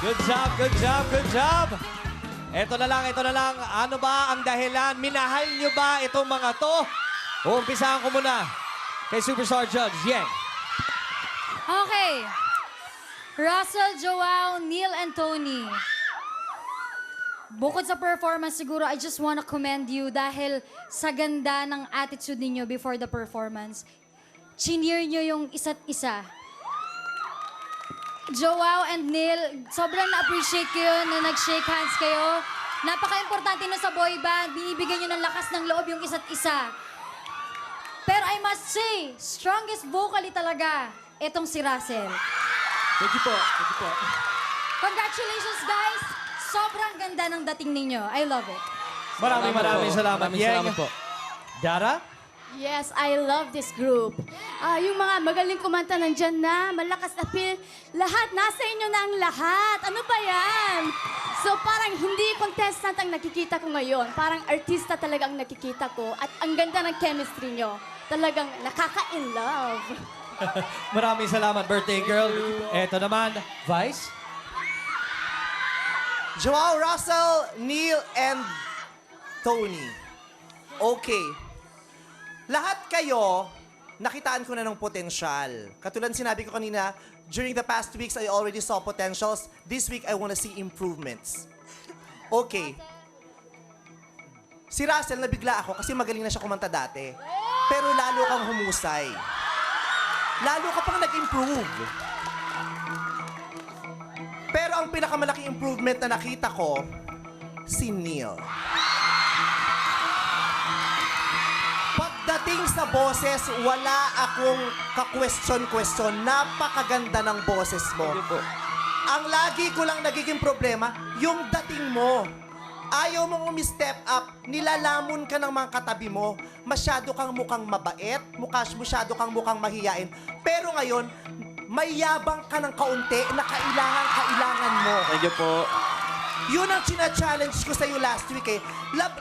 Good job, good job, good job. Ito na lang, ito na lang. Ano ba ang dahilan? Minahal nyo ba itong mga to? Uumpisahan ko muna kay Superstar Judge Yeng. Okay. Russell, Joao, Neil, and Tony. Bukod sa performance, siguro, I just wanna commend you dahil sa ganda ng attitude ninyo before the performance. Chineer nyo yung isa't isa. Joao and Neil, sobrang na-appreciate ko yun na nag-shake hands kayo. Napaka-importante na sa boy band. Binibigyan nyo ng lakas ng loob yung isa't isa. Pero I must say, strongest vocally talaga, itong si Russell. Thank you po. Thank you po. Congratulations, guys! Sobrang ganda ng dating ninyo. I love it. Maraming salamat, Maraming Yeng. salamat po. Dara? Yes, I love this group. Yung mga magaling kumanta nandyan na, malakas na feel, lahat, nasa inyo na ang lahat. Ano ba yan? So parang hindi contestant ang nakikita ko ngayon. Parang artista talaga ang nakikita ko. At ang ganda ng chemistry nyo. Talagang nakaka-in love. Maraming salamat, birthday girl. Ito naman, Vice. Joao, Russell, Neil, and Tony. Okay. Lahat kayo, nakitaan ko na ng potensyal. Katulad sinabi ko kanina, during the past weeks, I already saw potentials. This week, I want to see improvements. Okay. Si Russell, nabigla ako kasi magaling na siya kumanta dati. Pero lalo kang humusay. Lalo ka pang nag-improve. Pero ang pinakamalaking improvement na nakita ko, si Neil. Pagdating sa boses, wala akong ka-question-question. Napakaganda ng boses mo. Ang lagi ko lang nagiging problema, yung dating mo. Ayaw mong umi-step up, nilalamon ka ng mga katabi mo. Masyado kang mukhang mabait, masyado kang mukhang mahiyain. Pero ngayon, may yabang ka ng kaunti na kailangan mo. Thank you po. Yun ang china-challenge ko sa'yo last week eh.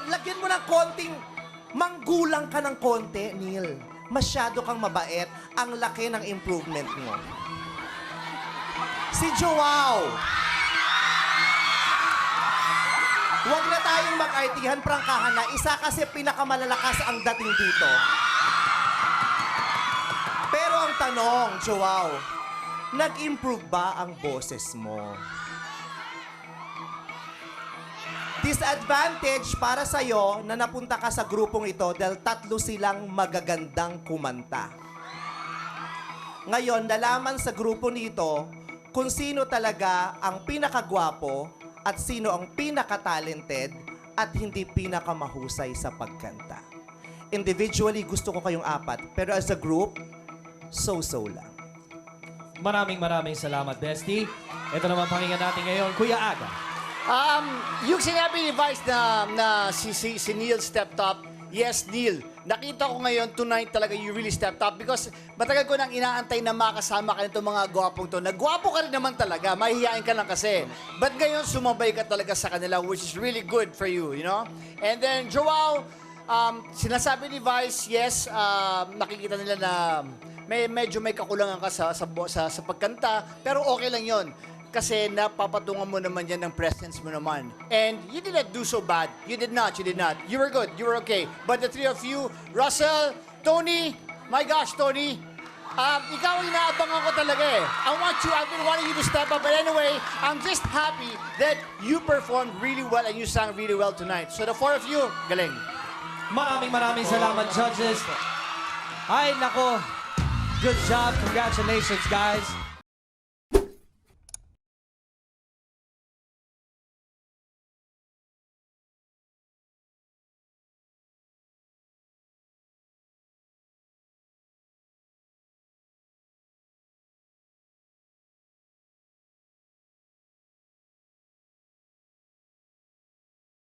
Lagyan mo ng konting, manggulang ka ng konti, Neil. Masyado kang mabait. Ang laki ng improvement mo. Si Joao. Huwag na tayong mag-artihan, prangkahan na. Isa kasi pinakamalalakas ang dating dito. Pero ang tanong, Joao, nag-improve ba ang boses mo? Disadvantage para sa'yo na napunta ka sa grupong ito dahil tatlo silang magagandang kumanta. Ngayon, nalaman sa grupo nito kung sino talaga ang pinakagwapo at sino ang pinaka-talented at hindi pinakamahusay sa pagkanta. Individually, gusto ko kayong apat. Pero as a group, so-so lang. Maraming salamat, Bestie. Ito naman pakinggan natin ngayon, Kuya Aga. Yung sinabi ni Vice na si Neil stepped up, yes, Neil. Nakita ko ngayon, tonight talaga you really stepped up because matagal ko nang inaantay na makasama ka nitong mga gwapong to. Nagwapo ka rin naman talaga, mahihiyain ka lang kasi. But ngayon, sumabay ka talaga sa kanila, which is really good for you, you know? And then, Joao, sinasabi ni Vice, yes, nakikita nila na medyo may kakulangan ka sa pagkanta, pero okay lang yon. Kasi napapatungan mo naman yan ng presence mo naman. And you did not do so bad. You did not. You were good. You were okay. But the three of you, Russell, Tony, my gosh, Tony, ikaw ang inaabangan ko talaga eh. I've been wanting you to step up. But anyway, I'm just happy that you performed really well and you sang really well tonight. So the four of you, galing. Maraming salamat, judges. Ay, nako. Good job. Congratulations, guys.